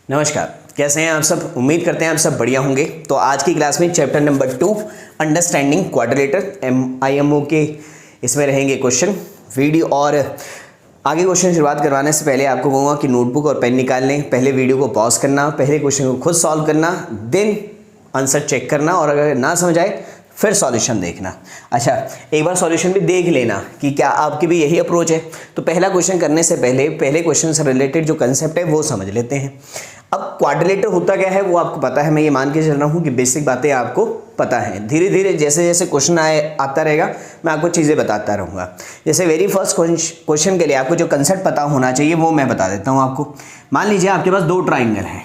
नमस्कार, कैसे हैं आप सब। उम्मीद करते हैं आप सब बढ़िया होंगे। तो आज की क्लास में chapter number 2 understanding quadrilateral IMO के इसमें रहेंगे क्वेश्चन वीडियो। और आगे क्वेश्चन शुरुआत करवाने से पहले आपको कहूँगा कि नोटबुक और पेन निकाल लें। पहले वीडियो को पॉज करना, पहले क्वेश्चन को खुद सॉल्व करना, देन आंसर चेक करना, और अगर ना समझ आए फिर सॉल्यूशन देखना। अच्छा, एक बार सॉल्यूशन भी देख लेना कि क्या आपकी भी यही अप्रोच है। तो पहला क्वेश्चन करने से पहले क्वेश्चन से रिलेटेड जो कंसेप्ट है वो समझ लेते हैं। अब क्वाड्रिलेटर होता क्या है वो आपको पता है, मैं ये मान के चल रहा हूँ कि बेसिक बातें आपको पता है। धीरे धीरे जैसे जैसे क्वेश्चन आता रहेगा मैं आपको चीज़ें बताता रहूँगा। जैसे वेरी फर्स्ट क्वेश्चन के लिए आपको जो कंसेप्ट पता होना चाहिए वो मैं बता देता हूँ आपको। मान लीजिए आपके पास दो ट्राइंगल हैं।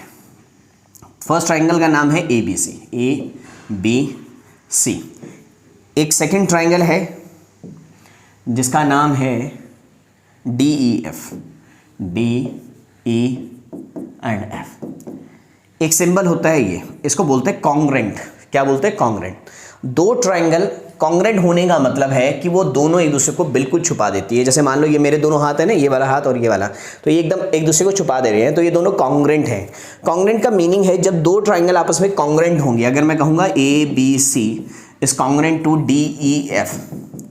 फर्स्ट ट्राइंगल का नाम है ABC। एक सेकंड ट्राइंगल है जिसका नाम है DEF एंड F। एक सिंबल होता है ये, इसको बोलते हैं कॉन्ग्रेंट। क्या बोलते हैं? कॉन्ग्रेंट। दो ट्राइंगल कॉन्ग्रेंट होने का मतलब है कि वो दोनों एक दूसरे को बिल्कुल छुपा देती है। जैसे मान लो ये मेरे दोनों हाथ है ना, ये वाला हाथ और ये वाला, तो ये एकदम एक दूसरे को छुपा दे रहे हैं, तो ये दोनों कॉन्ग्रेंट हैं। कॉन्ग्रेंट का मीनिंग है जब दो ट्राइंगल आपस में कॉन्ग्रेंट होंगे। अगर मैं कहूँगा ABC is congruent to DEF,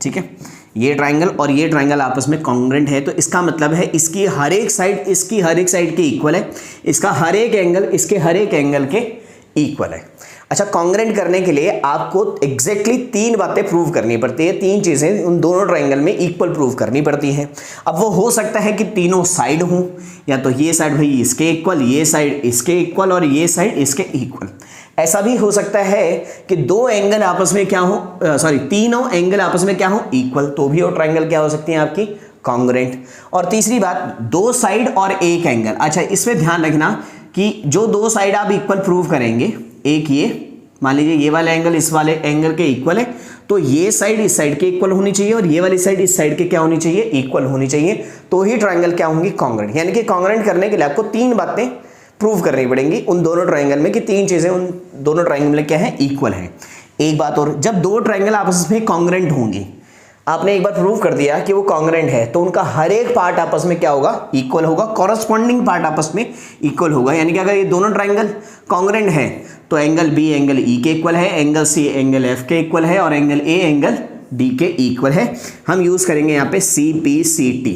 ठीक है, ये ट्राइंगल और ये ट्राइंगल आपस में कॉन्ग्रेंट है, तो इसका मतलब है इसकी हर एक साइड इसकी हर एक साइड के इक्वल है, इसका हर एक एंगल इसके हर एक एंगल के इक्वल है। अच्छा, कॉन्ग्रेंट करने के लिए आपको एग्जैक्टली तीन बातें प्रूव करनी पड़ती है। तीन चीज़ें उन दोनों ट्राइंगल में इक्वल प्रूव करनी पड़ती हैं। अब वो हो सकता है कि तीनों साइड हों, या तो ये साइड भाई इसके इक्वल, ये साइड इसके इक्वल और ये साइड इसके इक्वल। ऐसा भी हो सकता है कि दो एंगल आपस में क्या हो, तीनों एंगल आपस में क्या हो, इक्वल, तो भी वो ट्राइंगल क्या हो सकती है आपकी, कॉन्ग्रेंट। और तीसरी बात, दो साइड और एक एंगल। अच्छा, इसमें ध्यान रखना कि जो दो साइड आप इक्वल प्रूव करेंगे, एक ये मान लीजिए ये वाला एंगल इस वाले एंगल के इक्वल है, तो ये साइड इस साइड के इक्वल होनी चाहिए और ये वाली साइड इस साइड के क्या होनी चाहिए, इक्वल होनी चाहिए, तो ही ट्राइंगल क्या होंगी, कॉन्ग्रेंट। यानी कि कॉन्ग्रेंट करने के लिए आपको तीन बातें प्रूव करनी पड़ेंगी उन दोनों ट्राइंगल में, कि तीन चीजें उन दोनों ट्राइंगल में क्या है, इक्वल है। एक बात और, जब दो ट्राइंगल आपस में कॉन्ग्रेंट होंगी, आपने एक बार प्रूव कर दिया कि वो कॉन्ग्रेंट है, तो उनका हर एक पार्ट आपस में क्या होगा, इक्वल होगा, कॉरस्पॉन्डिंग पार्ट आपस में इक्वल होगा। यानी कि अगर ये दोनों ट्राइंगल कॉन्ग्रेंट है तो एंगल B एंगल E के इक्वल है, एंगल C एंगल F के इक्वल है और एंगल A एंगल D के इक्वल है। हम यूज करेंगे यहाँ पे CPCT,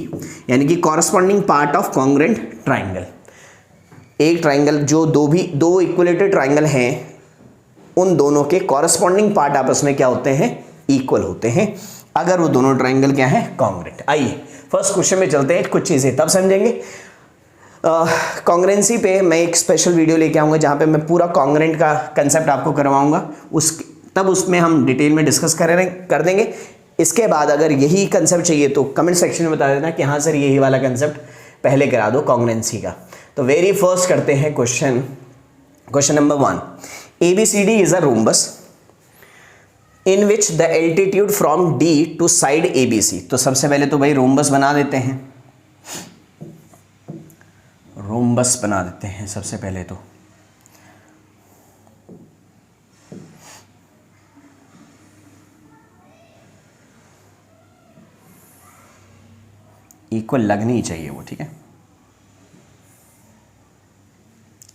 यानी कि corresponding part of congruent triangle. एक ट्राइंगल जो दो इक्वलेटेड ट्राइंगल हैं, उन दोनों के कॉरस्पॉन्डिंग पार्ट आपस में क्या होते हैं, इक्वल होते हैं, अगर वो दोनों ट्राइंगल क्या है, कॉन्ग्रेंट। आइए फर्स्ट क्वेश्चन में चलते हैं, कुछ चीजें तब समझेंगे। कॉन्ग्रेंसी पे मैं एक स्पेशल वीडियो लेके आऊँगा जहाँ पे मैं पूरा कॉन्ग्रेंट का कंसेप्ट आपको करवाऊँगा, तब उसमें हम डिटेल में डिस्कस कर देंगे। इसके बाद अगर यही कंसेप्ट चाहिए तो कमेंट सेक्शन में बता देना कि हाँ सर यही वाला कंसेप्ट पहले करा दो कॉन्ग्रेंसी का। तो वेरी फर्स्ट करते हैं question number 1। ABCD is a rhombus in which the altitude from D to side ABC। तो सबसे पहले तो भाई रोम्बस बना देते हैं, रोम्बस बना देते हैं सबसे पहले तो। इक्वल लगनी चाहिए वो, ठीक है,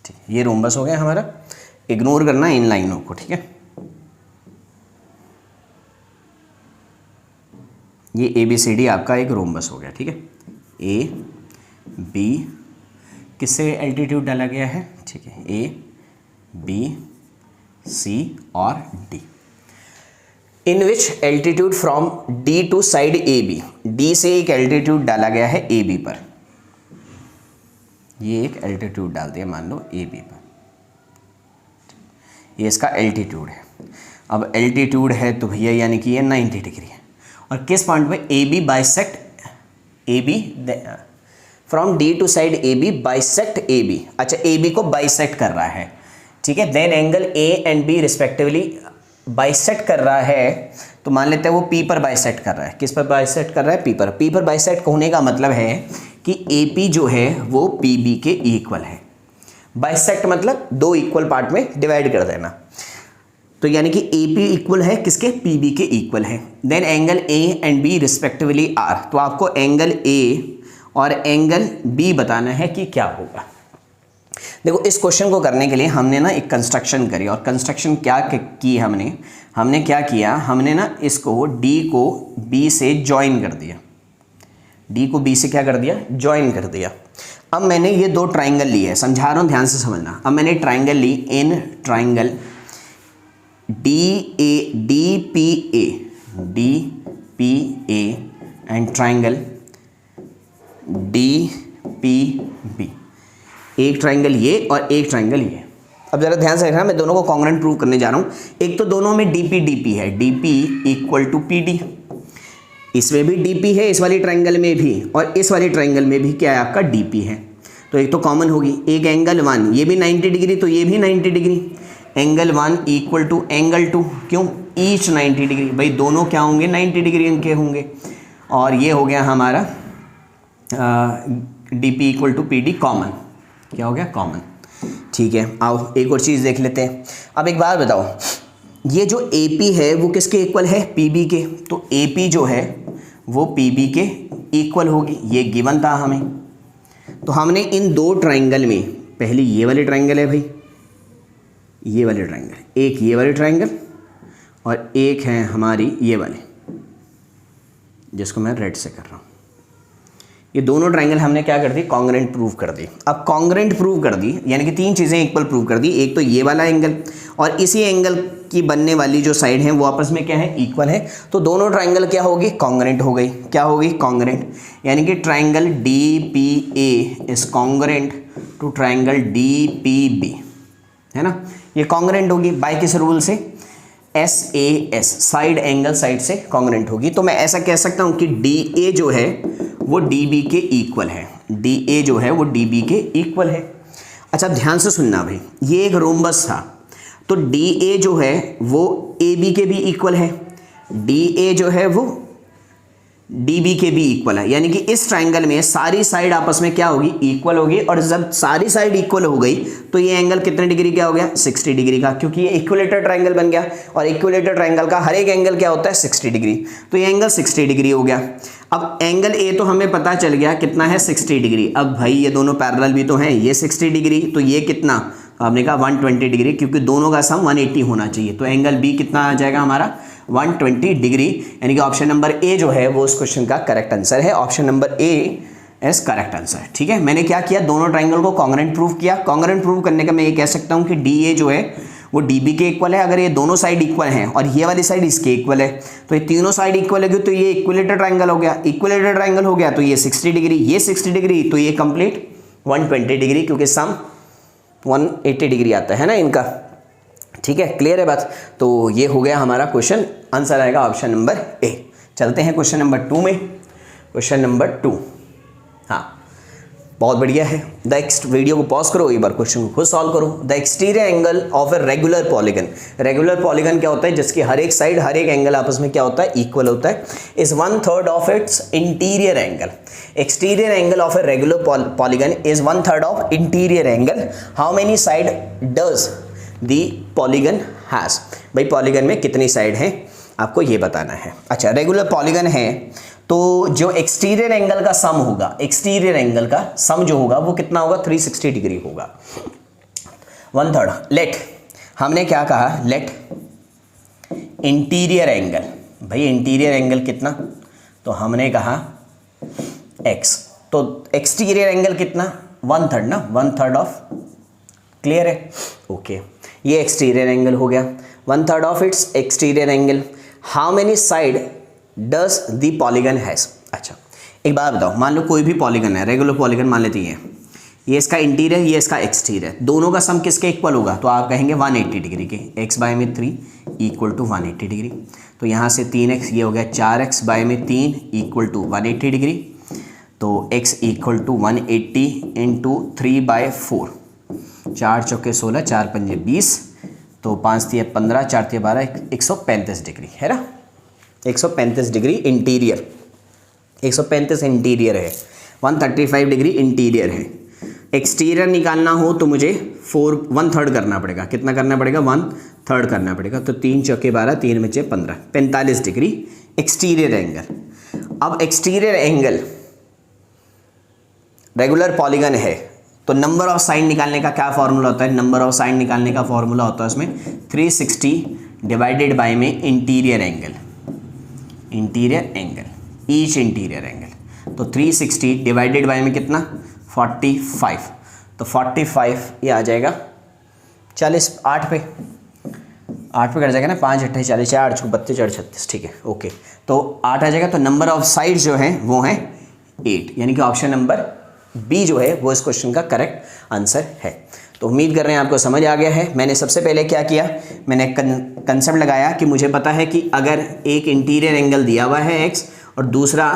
ठीक, ये रोम्बस हो गया हमारा। इग्नोर करना इन लाइनों को, ठीक है। ये ABCD आपका एक रोम्बस हो गया, ठीक है। A B किससे एल्टीट्यूड डाला गया है, ठीक है, A B C और D, in which altitude from D to side AB। D से एक एल्टीट्यूड डाला गया है AB पर, ये एक एल्टीट्यूड डाल दिया मान लो AB पर, ये इसका एल्टीट्यूड है। अब एल्टीट्यूड है तो भैया यानी कि ये 90 डिग्री है, और किस पॉइंट पे, AB bisect AB from D to side AB bisect AB। अच्छा, AB को बाइसेक्ट कर रहा है, ठीक है। Then angle A and B respectively bisect कर रहा है, तो मान लेते हैं वो P पर बाइसेक्ट कर रहा है। किस पर बाइसेक्ट कर रहा है, P पर। P पर बाइसेक्ट होने का मतलब है कि AP जो है वो PB के इक्वल है। बाइसेक्ट मतलब दो इक्वल पार्ट में डिवाइड कर देना, तो यानी कि AP इक्वल है किसके, PB के इक्वल है। Then angle A and B respectively R, तो आपको एंगल A और एंगल B बताना है कि क्या होगा। देखो इस क्वेश्चन को करने के लिए हमने ना एक कंस्ट्रक्शन करी, और कंस्ट्रक्शन क्या की हमने क्या किया, हमने ना इसको डी को बी से ज्वाइन कर दिया, डी को बी से क्या कर दिया, ज्वाइन कर दिया। अब मैंने ये दो ट्राइंगल लिए, समझा रहा हूँ ध्यान से समझना। अब मैंने ट्राइंगल ली, in triangle D P A and triangle D P B, एक ट्राइंगल ये और एक ट्राइंगल ये। अब जरा ध्यान से देखना, मैं दोनों को कॉन्ग्रुएंट प्रूव करने जा रहा हूँ। एक तो दोनों में डी पी है, D P equal to P D, इसमें भी डी पी है, इस वाली ट्राइंगल में भी, और इस वाली ट्राइंगल में भी क्या है आपका डी पी है। तो एक तो कॉमन होगी, एक एंगल 1, ये भी 90 डिग्री तो ये भी 90 degree, angle 1 equal to angle 2, क्यों, ईच 90 डिग्री, भाई दोनों क्या होंगे 90 डिग्री इनके होंगे। और ये हो गया हमारा D P equal to P D common, क्या हो गया कॉमन। ठीक है, आओ एक और चीज़ देख लेते हैं। अब एक बात बताओ, ये जो ए पी है वो किसके इक्वल है, पी बी के, तो ए पी जो है वो पी बी के इक्वल होगी, ये गिवन था हमें। तो हमने इन दो ट्राइंगल में, पहली ये वाली ट्राइंगल है भाई, ये वाली ट्राइंगल, एक ये वाली ट्राइंगल और एक है हमारी ये वाली, जिसको मैं रेड से कर रहा हूँ। ये दोनों ट्राइंगल हमने क्या कर दी, कॉन्ग्रुएंट प्रूव कर दी। अब कॉन्ग्रुएंट प्रूव कर दी यानी कि तीन चीज़ें इक्वल प्रूव कर दी, एक तो ये वाला एंगल और इसी एंगल की बनने वाली जो साइड है वो आपस में क्या है, इक्वल है। तो दोनों ट्राइंगल क्या होगी, कॉन्ग्रुएंट हो गई, क्या होगी कॉन्ग्रुएंट, यानी कि triangle D P A is congruent to triangle D P B, है ना, ये कॉन्ग्रुएंट होगी बाय किस रूल से, SAS, साइड एंगल साइड से कॉन्ग्रुएंट होगी। तो मैं ऐसा कह सकता हूँ कि DA जो है वो DB के इक्वल है, DA जो है वो DB के इक्वल है। अच्छा ध्यान से सुनना भाई, ये एक रोम्बस था, तो DA जो है वो AB के भी इक्वल है, DA जो है वो DB के भी इक्वल है, यानी कि इस ट्राइंगल में सारी साइड आपस में क्या होगी, इक्वल होगी। और जब सारी साइड इक्वल हो गई तो ये एंगल कितने डिग्री का हो गया, 60 डिग्री का, क्योंकि ये इक्विलेटर ट्राइंगल बन गया और इक्विलेटर ट्राइंगल का हर एक एंगल क्या होता है, 60 डिग्री। तो ये एंगल 60 डिग्री हो गया। अब एंगल ए तो हमें पता चल गया कितना है, 60 डिग्री। अब भाई ये दोनों पैरेलल भी तो हैं, ये 60 डिग्री तो ये कितना, आपने कहा 120 डिग्री, क्योंकि दोनों का सम 180 होना चाहिए। तो एंगल बी कितना आ जाएगा हमारा, 120 डिग्री, यानी कि ऑप्शन नंबर ए जो है वो उस क्वेश्चन का करेक्ट आंसर है। Option number A is correct answer. ठीक है, मैंने क्या किया, दोनों ट्राइंगल को कॉन्ग्रुएंट प्रूव किया। कॉन्ग्रुएंट प्रूव करने का मैं ये कह सकता हूँ कि डी ए जो है वो डी बी के इक्वल है, अगर ये दोनों साइड इक्वल हैं और ये वाली साइड इसके इक्वल है, तो ये तीनों साइड इक्वल होगी तो ये इक्विलेटर ट्राइंगल हो गया, इक्विलेटर ट्राइंगल हो गया तो ये 60 डिग्री, ये 60 डिग्री तो ये कंप्लीट 120 डिग्री, क्योंकि सम 180 डिग्री आता है ना इनका। ठीक है, क्लियर है बात। तो ये हो गया हमारा क्वेश्चन, आंसर आएगा ऑप्शन नंबर ए। चलते हैं क्वेश्चन नंबर 2 में। क्वेश्चन नंबर 2, हाँ बहुत बढ़िया है। द वीडियो को पॉज करो, एक बार क्वेश्चन को खुद सॉल्व करो। The exterior angle of a regular polygon, regular polygon क्या होता है, जिसकी हर एक साइड हर एक एंगल आपस में क्या होता है, इक्वल होता है, is 1/3 of its interior angle. Exterior angle of a regular polygon is 1/3 of interior angle. How many side does the polygon has, भाई पॉलीगन में कितनी साइड हैं आपको ये बताना है। अच्छा रेगुलर पॉलीगन है तो जो एक्सटीरियर एंगल का सम होगा, एक्सटीरियर एंगल का सम जो होगा वो कितना होगा, 360 डिग्री होगा, 1/3। लेट, हमने क्या कहा, लेट इंटीरियर एंगल, भाई इंटीरियर एंगल कितना, तो हमने कहा x, तो एक्सटीरियर एंगल कितना, 1/3 ना, 1/3 ऑफ, क्लियर है, ओके। ये एक्सटीरियर एंगल हो गया, 1/3 of its exterior angle. How many side does the polygon has. अच्छा एक बात बताओ, मान लो कोई भी पॉलीगन है, रेगुलर पॉलीगन मान लेते हैं, ये इसका इंटीरियर ये इसका एक्सटीरियर, दोनों का सम किसके इक्वल होगा, तो आप कहेंगे 180 डिग्री के, x बाय में 3 इक्वल टू 180 डिग्री। तो यहाँ से 3x ये हो गया 4x बाय में 3 इक्वल टू 180 डिग्री, तो x इक्वल टू 180 इंटू 3/4, 4 चौके 16, 4 पंजे 20, तो 5 तिया 15, 4 तिया 12, 135 डिग्री है ना, 135 डिग्री इंटीरियर, 135 इंटीरियर है, 135 डिग्री इंटीरियर है। एक्सटीरियर निकालना हो तो मुझे 1/3 करना पड़ेगा, कितना करना पड़ेगा, 1/3 करना पड़ेगा, तो 3 चौके 12, 3 बचे 15, 45 डिग्री एक्सटीरियर एंगल। अब एक्सटीरियर एंगल रेगुलर पॉलीगन है तो नंबर ऑफ साइड निकालने का क्या फॉर्मूला होता है? नंबर ऑफ साइड निकालने का फॉर्मूला होता है उसमें 360 डिवाइडेड बाय में interior angle, each interior angle. तो 360 डिवाइडेड बाय में कितना? 45। तो 45 ये आ जाएगा 40, 8 पे कट जाएगा ना, 5 8 40, 4 8 32 4 36, ठीक है ओके। तो 8 आ जाएगा। तो नंबर ऑफ साइड जो है वो है 8, यानी कि ऑप्शन नंबर बी जो है वो इस क्वेश्चन का करेक्ट आंसर है। तो उम्मीद कर रहे हैं आपको समझ आ गया है। मैंने सबसे पहले क्या किया, मैंने कंसेप्ट लगाया कि मुझे पता है कि अगर एक इंटीरियर एंगल दिया हुआ है x और दूसरा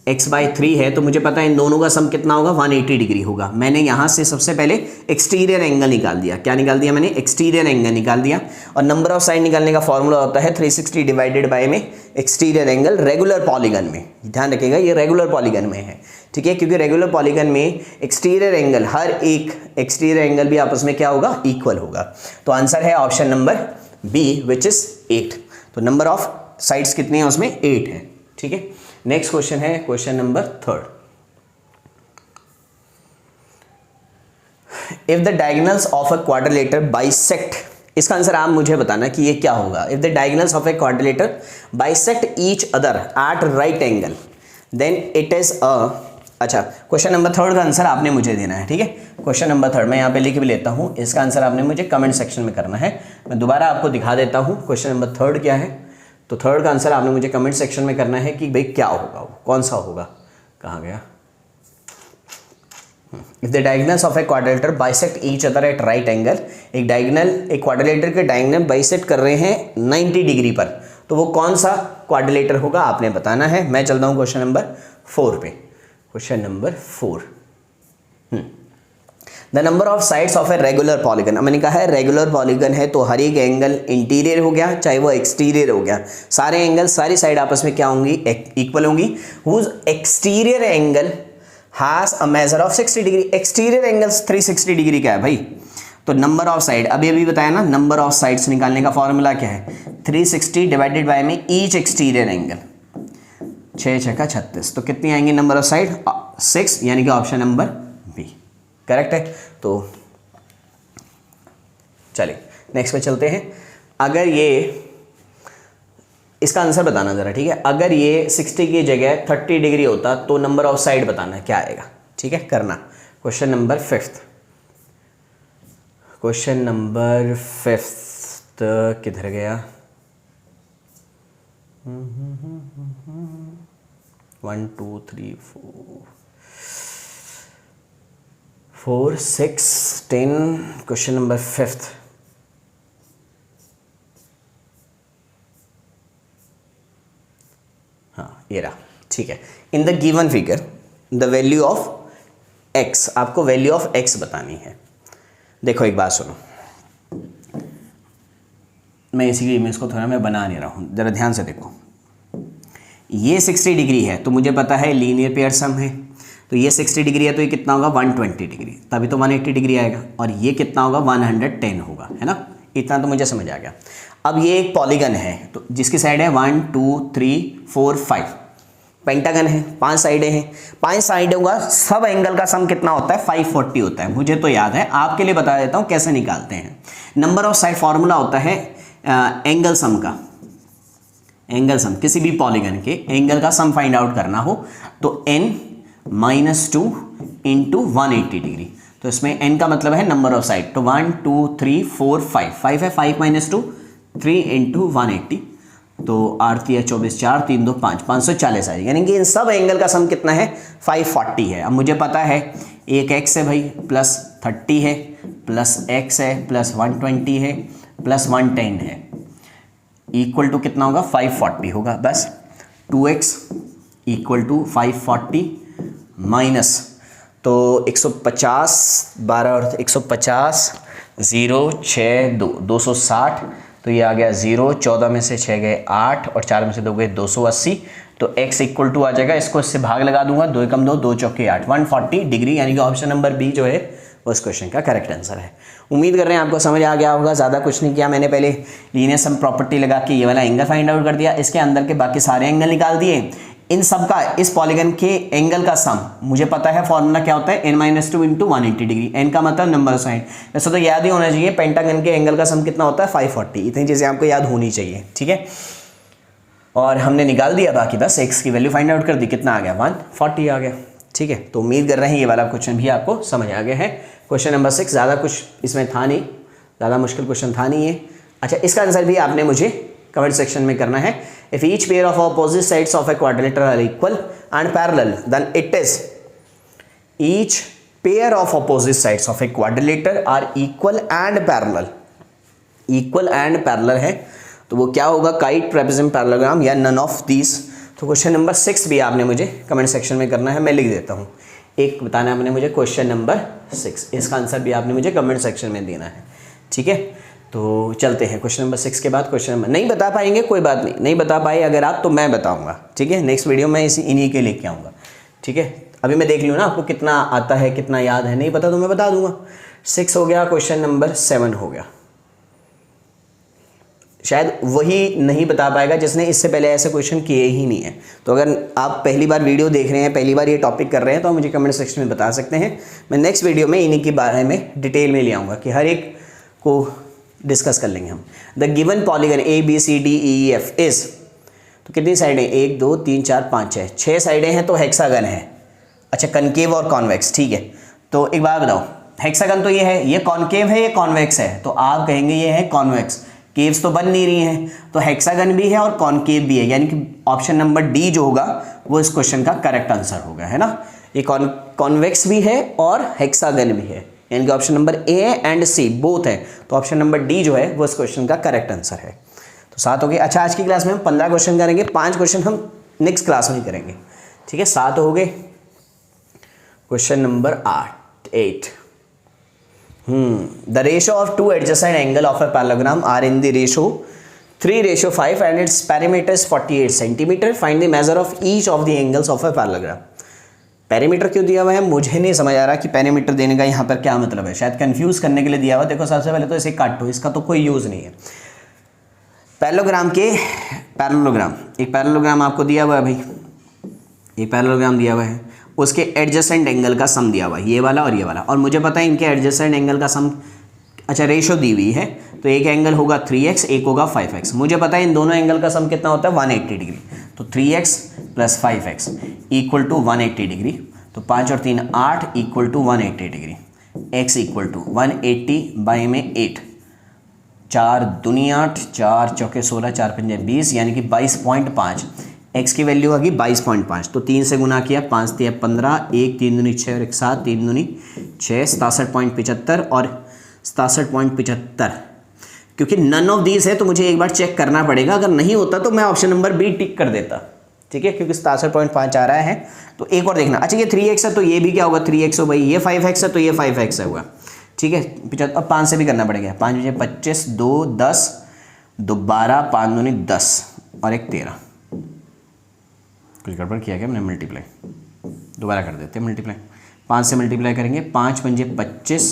x/3 है, तो मुझे पता है इन दोनों का सम कितना होगा, 180 डिग्री होगा। मैंने यहाँ से सबसे पहले एक्सटीरियर एंगल निकाल दिया। क्या निकाल दिया मैंने? एक्सटीरियर एंगल निकाल दिया। और नंबर ऑफ साइड निकालने का फॉर्मूला होता है 360 डिवाइडेड बाय में एक्सटीरियर एंगल रेगुलर पॉलीगन में। ध्यान रखिएगा ये रेगुलर पॉलीगन में है, ठीक है, क्योंकि रेगुलर पॉलीगन में एक्सटीरियर एंगल, हर एक एक्सटीरियर एंगल भी आपस में क्या होगा, इक्वल होगा। तो आंसर है option number B which is 8। तो नंबर ऑफ साइड्स कितनी है उसमें? 8 है, ठीक है। नेक्स्ट क्वेश्चन है question number 3। If the diagonals of a quadrilateral bisect, इसका आंसर आप मुझे बताना कि ये क्या होगा। If the diagonals of a quadrilateral bisect each other at right angle then it is a, अच्छा क्वेश्चन नंबर 3 का आंसर आपने मुझे देना है, ठीक है। क्वेश्चन नंबर 3 मैं यहाँ पे लिख भी लेता हूँ, इसका आंसर आपने मुझे कमेंट सेक्शन में करना है। मैं दोबारा आपको दिखा देता हूँ क्वेश्चन नंबर 3 क्या है। तो 3 का आंसर आपने मुझे कमेंट सेक्शन में करना है कि भाई क्या होगा, वो कौन सा होगा, कहाँ गया। If the diagonals of a quadrilateral bisect each other at right angle, एक डायगोनल, एक क्वाड्रिलेटर के डायगोनल बाइसेक्ट कर रहे हैं 90 डिग्री पर, तो वो कौन सा क्वाड्रिलेटर होगा आपने बताना है। मैं चलता हूँ क्वेश्चन नंबर 4 पे। Question number 4, the number of sides of a regular polygon. मैंने कहा है रेगुलर पॉलीगन है तो हर एक एंगल इंटीरियर हो गया चाहे वो एक्सटीरियर हो गया, सारे एंगल, सारी साइड आपस में क्या होंगी, इक्वल होंगी। Whose exterior angle has a measure of 60 degree. Exterior angle 360 degree का है भाई। तो नंबर ऑफ साइड अभी बताया ना, नंबर ऑफ साइड्स निकालने का फॉर्मूला क्या है, 360 डिवाइडेड बाय में ईच एक्सटीरियर एंगल, 6 6 का 36। तो कितनी आएंगी नंबर ऑफ साइड, 6, यानी कि ऑप्शन नंबर बी करेक्ट है। तो चलिए नेक्स्ट पे चलते हैं। अगर ये, इसका आंसर बताना जरा, ठीक है। अगर ये 60 की जगह 30 डिग्री होता तो नंबर ऑफ साइड बताना क्या आएगा, ठीक है, करना। क्वेश्चन नंबर 5, क्वेश्चन नंबर 5 किधर गया, 1 2 3 4 6 10, क्वेश्चन नंबर 5। हाँ ये रहा, ठीक है। इन the given figure the value of x, आपको वैल्यू ऑफ x बतानी है। देखो एक बात सुनो, मैं इसी इमेज को थोड़ा मैं बना नहीं रहा हूँ, ज़रा ध्यान से देखो। ये 60 डिग्री है तो मुझे पता है लीनियर पेयर सम है, तो ये 60 डिग्री है तो ये कितना होगा 120 डिग्री, तभी तो 180 डिग्री आएगा। और ये कितना होगा 110 होगा, है ना, इतना तो मुझे समझ आ गया। अब ये एक पॉलीगन है तो जिसकी साइड है 1 2 3 4 5, पेंटागन है, 5 साइडें हैं, 5 साइडों का सब एंगल का सम कितना होता है, 540 होता है। मुझे तो याद है, आपके लिए बता देता हूँ कैसे निकालते हैं। नंबर ऑफ साइड फॉर्मूला होता है एंगल सम का, एंगल सम, किसी भी पॉलीगन के एंगल का सम फाइंड आउट करना हो तो n - 2 इंटू 180 डिग्री। तो इसमें n का मतलब है नंबर ऑफ साइड, तो 1 2 3 4 5, 5 है, 5 - 2 3 इंटू 180, तो 8 3 24, 4 3 2 5, 540 आएगी। यानी कि इन सब एंगल का सम कितना है 540 है। अब मुझे पता है एक x है भाई प्लस 30 है प्लस x है प्लस 120 है प्लस 110 है, इक्वल टू कितना होगा 540 होगा। बस 2x इक्वल टू 540 माइनस, तो 150 12 और 150 0 6 2 260, तो ये आ गया 0, 14 में से 6 गए 8 और 4 में से 2 गए 280, तो x इक्वल टू आ जाएगा, इसको इससे भाग लगा दूंगा, 2 एकम 2 2 चौके 8, 140 डिग्री, यानी कि ऑप्शन नंबर बी जो है वो इस क्वेश्चन का करेक्ट आंसर है। उम्मीद कर रहे हैं आपको समझ आ गया होगा। ज़्यादा कुछ नहीं किया मैंने, पहले लीनियर सम प्रॉपर्टी लगा के ये वाला एंगल फाइंड आउट कर दिया, इसके अंदर के बाकी सारे एंगल निकाल दिए, इन सब का इस पॉलीगन के एंगल का सम मुझे पता है, फॉर्मूला क्या होता है, n-2 इंटू 180 डिग्री। n का मतलब नंबर ऑफ साइड, वैसे तो याद ही होना चाहिए पेंटागन के एंगल का सम कितना होता है 540। इतनी चीज़ें आपको याद होनी चाहिए, ठीक है। और हमने निकाल दिया, बाकी बस x की वैल्यू फाइंड आउट कर दी, कितना आ गया 140 आ गया, ठीक है। तो उम्मीद कर रहे हैं ये वाला क्वेश्चन भी आपको समझ आ गया है। क्वेश्चन नंबर 6 ज़्यादा कुछ इसमें था नहीं, ज़्यादा मुश्किल क्वेश्चन था नहीं है। अच्छा, इसका आंसर भी आपने मुझे कमेंट सेक्शन में करना है। If each pair of opposite sides of a quadrilateral are equal and parallel then it is, each pair of opposite sides of a quadrilateral are equal and parallel, equal and parallel है तो वो क्या होगा, kite trapezium parallelogram या none of these. तो question number 6 भी आपने मुझे कमेंट सेक्शन में करना है, मैं लिख देता हूँ। एक बताना है आपने मुझे क्वेश्चन नंबर 6, इसका आंसर भी आपने मुझे कमेंट सेक्शन में देना है, ठीक है। तो चलते हैं क्वेश्चन नंबर 6 के बाद क्वेश्चन नंबर, नहीं बता पाएंगे कोई बात नहीं, नहीं बता पाए अगर आप तो मैं बताऊंगा, ठीक है। नेक्स्ट वीडियो में इन्हीं के लेके आऊँगा, ठीक है। अभी मैं देख लूँ ना आपको कितना आता है, कितना याद है, नहीं पता तो मैं बता दूंगा। 6 हो गया, क्वेश्चन नंबर 7 हो गया। शायद वही नहीं बता पाएगा जिसने इससे पहले ऐसे क्वेश्चन किए ही नहीं है। तो अगर आप पहली बार वीडियो देख रहे हैं, पहली बार ये टॉपिक कर रहे हैं, तो मुझे कमेंट सेक्शन में बता सकते हैं। मैं नेक्स्ट वीडियो में इन्हीं के बारे में डिटेल में ले आऊँगा कि हर एक को डिस्कस कर लेंगे हम। The given polygon ABCDEF is, तो कितनी साइडें, 1 2 3 4 5 6 साइडें हैं तो हेक्सागन है। अच्छा, कनकेव और कॉन्वेक्स, ठीक है। तो एक बात बताओ, हेक्सागन तो ये है, ये कॉनकेव है, ये कॉन्वेक्स है, तो आप कहेंगे ये है कॉन्वेक्स, केव्स तो बन नहीं रही हैं, तो हेक्सागन भी है और कॉनकेव भी है, यानी कि ऑप्शन नंबर डी जो होगा वो इस क्वेश्चन का करेक्ट आंसर होगा, है ना। ये कॉन्वेक्स भी है और हेक्सागन भी है, यानी कि option number A and C both है, तो ऑप्शन नंबर डी जो है वो इस क्वेश्चन का करेक्ट आंसर है। तो 7 हो गए। अच्छा, आज की क्लास में हम 15 क्वेश्चन करेंगे, 5 क्वेश्चन हम नेक्स्ट क्लास में करेंगे, ठीक है। 7 हो गए। Question number 8 the ratio of two adjacent angle of a parallelogram are in the ratio 3:5 and its perimeter is 48 centimeter. Find the measure of each of the angles of a parallelogram. Perimeter क्यों दिया हुआ है मुझे नहीं समझ आ रहा कि perimeter देने का यहाँ पर क्या मतलब है, शायद कंफ्यूज करने के लिए दिया हुआ। देखो, सबसे पहले तो इसे काटो, इसका तो कोई यूज नहीं है। पैरेललोग्राम एक पैरेललोग्राम आपको दिया हुआ है भाई, एक पैरेललोग्राम दिया हुआ है, उसके एडजेसेंट एंगल का सम दिया हुआ है, ये वाला और ये वाला, और मुझे पता है इनके एडजेसेंट एंगल का सम, अच्छा रेशो दी हुई है, तो एक एंगल होगा 3x, एक होगा 5x। मुझे पता है इन दोनों एंगल का सम कितना होता है 180 डिग्री, तो 3x plus 5x equal to 180 degree, तो 5 और 3 8 equal to 180 degree, x equal to 180 by में 8, 4 दूनी 8, 4 चौके 16, 4 पंजे 20, यानी कि 22.5। x की वैल्यू आ गई 22.5, तो 3 से गुना किया, 5 3 15, 1 3 दूनी 6 और 1 7, 3 दूनी 6, 67.75 और 67.75। क्योंकि नन ऑफ दीज है तो मुझे एक बार चेक करना पड़ेगा, अगर नहीं होता तो मैं ऑप्शन नंबर बी टिक कर देता, ठीक है, क्योंकि 67.5 आ रहा है। तो एक और देखना, अच्छा ये 3x है तो ये भी क्या होगा 3x हो भाई, ये 5x है तो ये 5x है हुआ, ठीक है। 75, अब 5 से भी करना पड़ेगा, 5 बजे 25, 2 10, 2 12, 5 दूनी 10 और 1 13। कुछ गड़बड़ किया क्या मैंने, मल्टीप्लाई दोबारा कर देते हैं, मल्टीप्लाई 5 से मल्टीप्लाई करेंगे, 5 पंजे 25,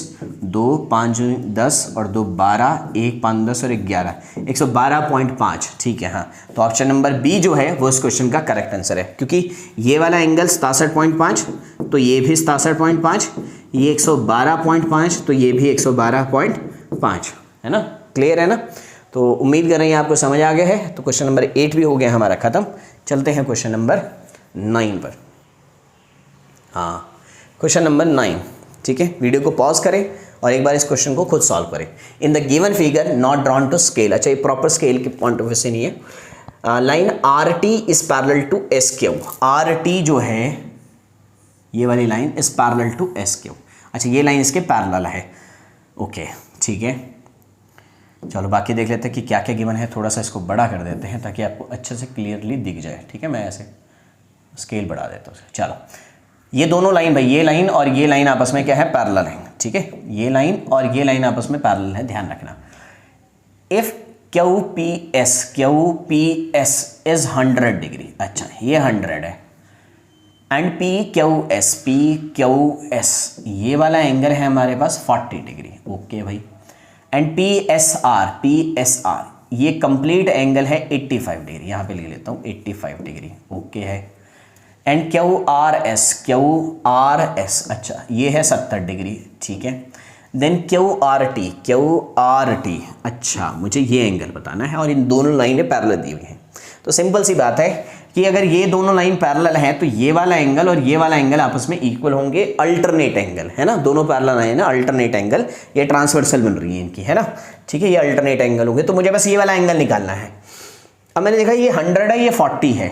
2 5 10 और 2 12, 1 5 10 और 1 11, 112.5, ठीक है। हाँ, तो ऑप्शन नंबर बी जो है वो इस क्वेश्चन का करेक्ट आंसर है, क्योंकि ये वाला एंगल 67.5 तो ये भी 67.5, ये 112.5 तो ये भी 112.5, है ना, क्लियर है ना। तो उम्मीद कर रहे हैं आपको समझ आ गया है। तो क्वेश्चन नंबर 8 भी हो गया हमारा ख़त्म। चलते हैं क्वेश्चन नंबर 9 पर। हाँ, क्वेश्चन नंबर 9, ठीक है। वीडियो को पॉज करें और एक बार इस क्वेश्चन को खुद सॉल्व करें। In the given figure not drawn to scale, अच्छा ये प्रॉपर स्केल के पॉइंट ऑफ व्यू से नहीं है। Line R T is parallel to S Q, R T जो है ये वाली line is parallel to S Q, अच्छा ये लाइन इसके पैरेलल है, ओके ठीक है। चलो बाकी देख लेते हैं कि क्या क्या गिवन है, थोड़ा सा इसको बड़ा कर देते हैं ताकि आपको अच्छे से क्लियरली दिख जाए, ठीक है। मैं ऐसे स्केल बढ़ा देता हूँ। चलो ये दोनों लाइन भाई, ये लाइन और ये लाइन आपस में क्या है, पैरेलल है, ठीक है। ये लाइन और ये लाइन आपस में पैरेलल है, ध्यान रखना। If Q P S is 100 degree, अच्छा ये 100 है, एंड पी क्यू एस ये वाला एंगल है हमारे पास 40 डिग्री, ओके भाई। एंड पी एस आर ये कंप्लीट एंगल है 85 डिग्री, यहाँ पे ले लेता हूँ 85 डिग्री, ओके है। एंड क्यू आर एस, अच्छा ये है 70 डिग्री, ठीक है। देन क्यू आर टी, अच्छा मुझे ये एंगल बताना है और इन दोनों लाइनें पैरेलल दी हुई हैं। तो सिंपल सी बात है कि अगर ये दोनों लाइन पैरेलल हैं तो ये वाला एंगल और ये वाला एंगल आपस में इक्वल होंगे, अल्टरनेट एंगल है ना, दोनों पैरेलल है ना, अल्टरनेट एंगल, ये ट्रांसवर्सल बन रही है इनकी, है ना, ठीक है, ये अल्टरनेट एंगल होंगे। तो मुझे बस ये वाला एंगल निकालना है। अब मैंने देखा ये 100 है, ये 40 है,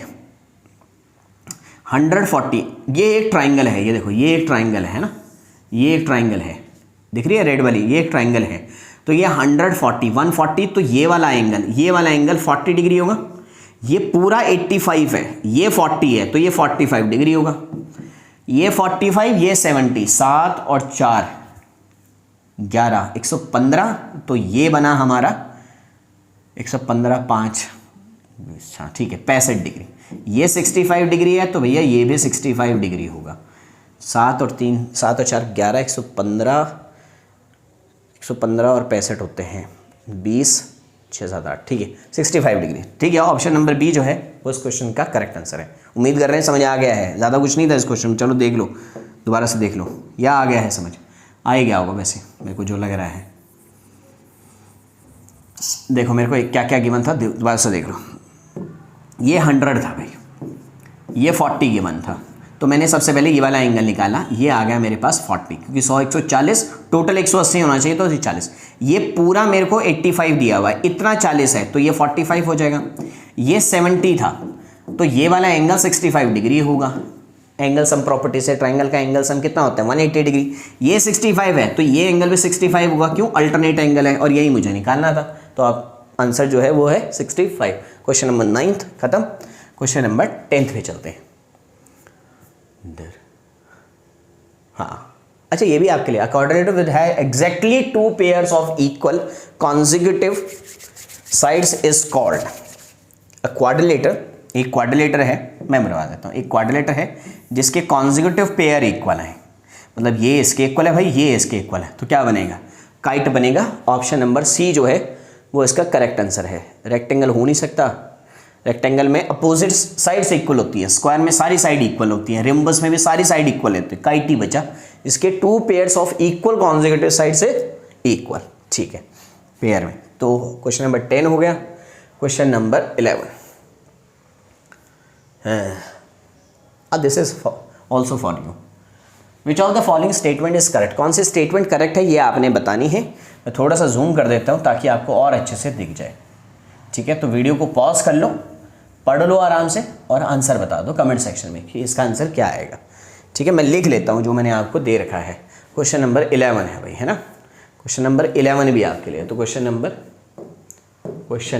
140, ये एक ट्राइंगल है, ये देखो ये एक ट्राइंगल है ना, ये एक ट्राइंगल है, दिख रही है रेड वाली, ये एक ट्राइंगल है। तो ये 140, 140, तो ये वाला एंगल 40 डिग्री होगा, ये पूरा 85 है, ये 40 है तो ये 45 डिग्री होगा, ये 45, ये 70, 7 और 4 11, 115, तो ये बना हमारा 115, 5, ठीक है 65 डिग्री। ये 65 डिग्री है तो भैया ये भी 65 डिग्री होगा। 7 और 4 11, 115 और 65 होते हैं 20, 6 7 8, ठीक है 65 डिग्री, ठीक है। ऑप्शन नंबर बी जो है वो इस क्वेश्चन का करेक्ट आंसर है। उम्मीद कर रहे हैं समझ आ गया है, ज़्यादा कुछ नहीं था इस क्वेश्चन में, चलो देख लो दोबारा से देख लो, या आ गया है समझ, आ ही गया होगा वैसे मेरे को जो लग रहा है। देखो मेरे को क्या क्या गिवन था दोबारा से देख लो, ये 100 था भाई, ये 40 गिवन था, तो मैंने सबसे पहले ये वाला एंगल निकाला, ये आ गया मेरे पास 40, क्योंकि 100 140 टोटल 180 होना चाहिए तो 40, ये पूरा मेरे को 85 दिया हुआ है, इतना 40 है तो ये 45 हो जाएगा। ये 70 था तो ये वाला एंगल 65 डिग्री होगा। एंगल सम प्रॉपर्टी से ट्राइंगल का एंगल सम कितना होता है 180 डिग्री, ये 65 है तो ये एंगल भी 65 होगा, क्यों, अल्टरनेट एंगल है और यही मुझे निकालना था। तो आप आंसर जो है वो है 65। क्वेश्चन नंबर 9 खत्म। क्वेश्चन नंबर 10 पे चलते हैं। हाँ अच्छा, ये भी आपके लिए, अ क्वाड्रिलेटरल विद है exactly 2 pairs of equal consecutive sides is called a quadrilateral. एक क्वाड्रिलेटर है, मैं बनवा देता हूँ, एक क्वाड्रिलेटर है जिसके कॉन्जिक्यूटिव पेयर इक्वल हैं, मतलब ये इसके इक्वल है भाई, ये इसके इक्वल है, तो क्या बनेगा, काइट बनेगा। ऑप्शन नंबर सी जो है वो इसका करेक्ट आंसर है। रेक्टेंगल हो नहीं सकता, रेक्टेंगल में अपोजिट साइड्स इक्वल होती है, स्क्वायर में सारी साइड इक्वल होती है, रिम्बस में भी सारी साइड इक्वल होती है, काइट ही बचा, इसके 2 pairs of equal consecutive side से इक्वल, ठीक है, पेयर में। तो क्वेश्चन नंबर 10 हो गया। Question number 11, this is also for you, which of the following statement is correct. कौन सी स्टेटमेंट करेक्ट है ये आपने बतानी है। मैं थोड़ा सा जूम कर देता हूँ ताकि आपको और अच्छे से दिख जाए, ठीक है। तो वीडियो को पॉज कर लो, पढ़ लो आराम से और आंसर बता दो कमेंट सेक्शन में कि इसका आंसर क्या आएगा, ठीक है। मैं लिख लेता हूँ जो मैंने आपको दे रखा है। क्वेश्चन नंबर 11 है भाई, है ना, क्वेश्चन नंबर 11 भी आपके लिए। तो question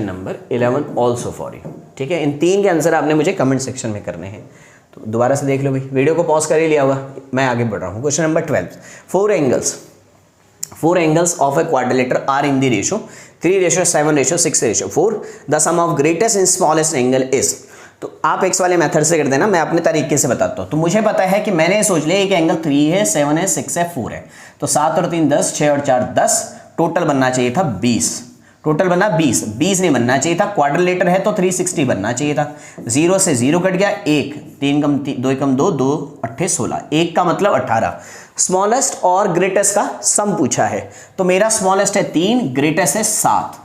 number 11 also for you, ठीक है। इन 3 के आंसर आपने मुझे कमेंट सेक्शन में करने हैं। तो दोबारा से देख लो भाई, वीडियो को पॉज कर ही लिया होगा, मैं आगे बढ़ रहा हूँ। Question number 12, 4 angles of a quadrilateral are in the ratio 3:7:6:4. The sum of greatest and smallest angle is. तो आप एक्स वाले मेथड से कर देना, मैं अपने तरीके से बताता हूँ। तो मुझे पता है कि मैंने सोच लिया एक एंगल 3 है, 7 है, 6 है, 4 है, तो 7 और 3 10, 6 और 4 10, टोटल बनना चाहिए था 20, टोटल बना 20 नहीं बनना चाहिए था। क्वाड्रिलेटर है तो 360 बनना चाहिए था। 0 से 0 कट गया, 1, 3 कम 2 कम 2, 2 8 16, 1 का मतलब 18। स्मॉलेस्ट और ग्रेटेस्ट का सम पूछा है, तो मेरा स्मॉलेस्ट है 3, ग्रेटेस्ट है 7,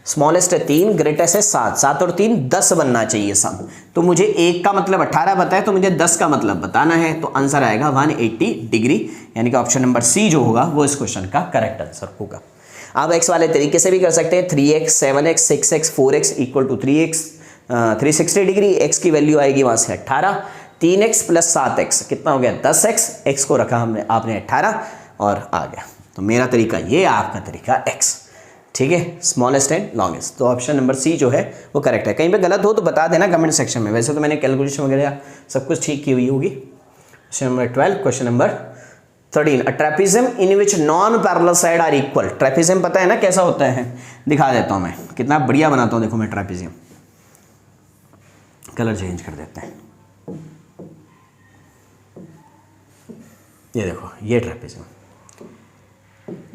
स्मॉलेस्ट है 3, ग्रेटेस्ट है 7, 7 और 3 10 बनना चाहिए सम। तो मुझे 1 का मतलब 18 बताया, तो मुझे 10 का मतलब बताना है, तो आंसर आएगा 180 डिग्री, यानी कि ऑप्शन नंबर सी जो होगा वो इस क्वेश्चन का करेक्ट आंसर होगा। आप एक्स वाले तरीके से भी कर सकते हैं, 3x 7x 6x 4x equal to 3x 360 degree, x की वैल्यू आएगी वहाँ से 18, 3x प्लस 7x कितना हो गया 10x, x को रखा हमने आपने 18 और आ गया। तो मेरा तरीका ये, आपका तरीका x, ठीक है, स्मॉलेस्ट एंड लॉन्गेस्ट। तो ऑप्शन नंबर सी जो है वो करेक्ट है। कहीं पे गलत हो तो बता देना कमेंट सेक्शन में, वैसे तो मैंने कैलकुलेशन वगैरह सब कुछ ठीक की हुई होगी। Question number 12, question number 13, a trapezium in which non parallel side are equal. Trapezium पता है ना कैसा होता है, दिखा देता हूँ मैं, कितना बढ़िया बनाता हूँ। देखो मैं ट्रेपेजियम, कलर चेंज कर देते हैं, ये देखो ये ट्रेपेजियम,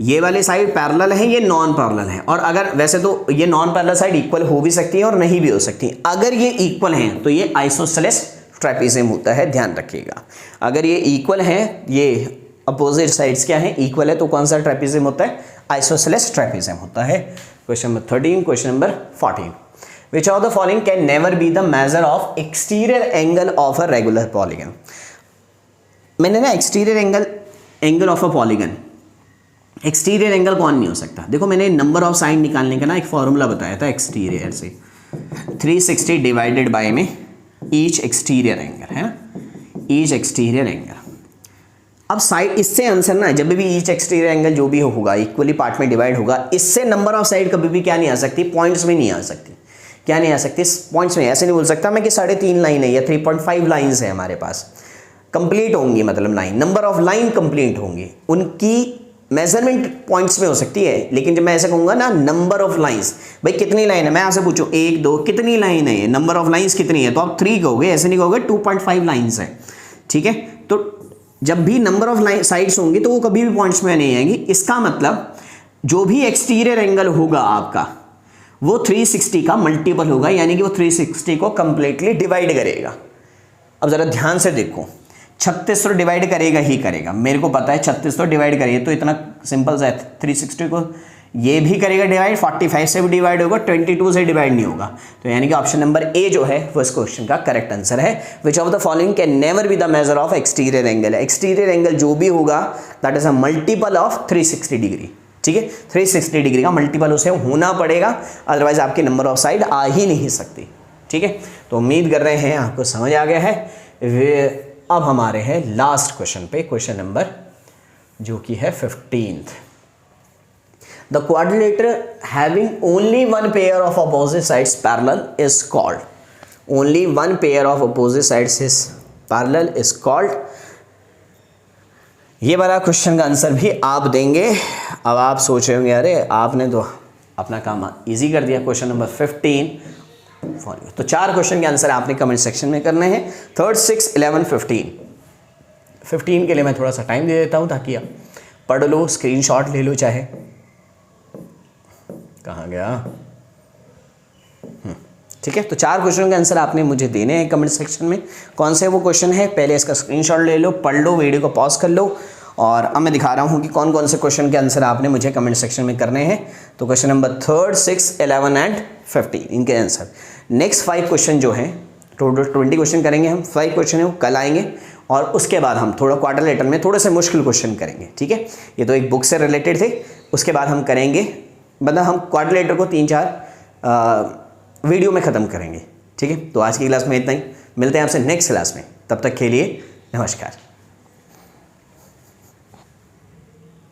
ये वाली साइड पैरेलल है, ये नॉन पैरेलल है। और अगर वैसे तो ये नॉन पैरेलल साइड इक्वल हो भी सकती है और नहीं भी हो सकती है। अगर ये इक्वल हैं तो ये आइसोसेलेस ट्रेपेजियम होता है, ध्यान रखिएगा। अगर ये इक्वल है, ये अपोजिट साइड्स क्या है, इक्वल है, तो कौन सा ट्रेपेजियम होता है, आइसोसेलेस ट्रेपेजियम होता है। Question number 13, question number 14, which of the following can never be the measure of exterior angle of a regular polygon. मैंने ना exterior angle of a polygon, exterior angle कौन नहीं हो सकता। देखो मैंने नंबर ऑफ साइड निकालने का ना एक फॉर्मूला बताया था एक्सटीरियर से, 360 डिवाइडेड बाय में ईच एक्सटीरियर एंगल है ना, ईच एक्सटीरियर एंगल। अब साइड, इससे आंसर ना जब भी ईच एक्सटीरियर एंगल जो भी होगा इक्वली पार्ट में डिवाइड होगा, इससे नंबर ऑफ साइड कभी भी क्या नहीं आ सकती, पॉइंट्स में नहीं आ सकती। क्या नहीं आ सकती, पॉइंट्स में। ऐसे नहीं बोल सकता मैं कि 3.5 लाइन है या 3.5 लाइन्स है हमारे पास, कंप्लीट होंगी, मतलब line, number of line complete होंगी, उनकी मेजरमेंट पॉइंट्स में हो सकती है। लेकिन जब मैं ऐसे कहूँगा ना नंबर ऑफ लाइंस, भाई कितनी लाइन है, मैं आपसे पूछूं 1 2 कितनी लाइन है, ये नंबर ऑफ लाइंस कितनी है, तो आप 3 कहोगे, ऐसे नहीं कहोगे 2.5 लाइन्स है, ठीक है। तो जब भी नंबर ऑफ लाइन साइड्स होंगी तो वो कभी भी पॉइंट्स में नहीं आएंगी। इसका मतलब जो भी एक्सटीरियर एंगल होगा आपका वो 360 का मल्टीपल होगा, यानी कि वो 360 को कंप्लीटली डिवाइड करेगा। अब जरा ध्यान से देखो, 36 तो डिवाइड करेगा ही करेगा, मेरे को पता है 36 तो डिवाइड करेगा, तो इतना सिंपल सा है। 360 को ये भी करेगा डिवाइड, 45 से भी डिवाइड होगा, 22 से डिवाइड नहीं होगा। तो यानी कि ऑप्शन नंबर ए जो है वो इस क्वेश्चन का करेक्ट आंसर है। Which of the following can never be the measure of exterior angle. Exterior angle जो भी होगा that is a multiple of 360 degree, ठीक है। 360 डिग्री का मल्टीपल उसे होना पड़ेगा, अदरवाइज आपके नंबर ऑफ साइड आ ही नहीं सकती, ठीक है। तो उम्मीद कर रहे हैं आपको समझ आ गया है। अब हमारे हैं लास्ट क्वेश्चन पे, क्वेश्चन नंबर जो कि है 15th। The quadrilateral having only one pair of opposite sides parallel is called, only one pair of opposite sides is parallel is called. ये वाला क्वेश्चन का आंसर भी आप देंगे। अब आप सोच रहे होंगे अरे आपने तो अपना काम इजी कर दिया। क्वेश्चन नंबर 15 तो 4 क्वेश्चन के आंसर आपने कमेंट सेक्शन में करने हैं, 3rd 6th 11 15 के लिए मैं थोड़ा सा टाइम दे देता हूं ताकि आप पढ़ लो, स्क्रीनशॉट ले लो, चाहे कहाँ गया, ठीक है। तो 4 क्वेश्चन के आंसर आपने मुझे देने हैं कमेंट सेक्शन में। कौन से वो क्वेश्चन है, पहले इसका स्क्रीनशॉट ले लो, पढ़ लो, वीडियो को पॉज कर लो, और अब मैं दिखा रहा हूँ कि कौन कौन से क्वेश्चन के आंसर आपने मुझे कमेंट सेक्शन में करने हैं। तो question number 3rd 6th 11 and 15 इनके आंसर। नेक्स्ट 5 क्वेश्चन जो हैं, टोटल 20 क्वेश्चन करेंगे हम, 5 क्वेश्चन है वो कल आएंगे, और उसके बाद हम थोड़ा क्वाड्रिलेटर में थोड़े से मुश्किल क्वेश्चन करेंगे, ठीक है। ये तो एक बुक से रिलेटेड थे, उसके बाद हम करेंगे, मतलब हम क्वाड्रिलेटर को 3-4 वीडियो में ख़त्म करेंगे, ठीक है। तो आज की क्लास में इतना ही, मिलते हैं आपसे नेक्स्ट क्लास में, तब तक के लिए नमस्कार।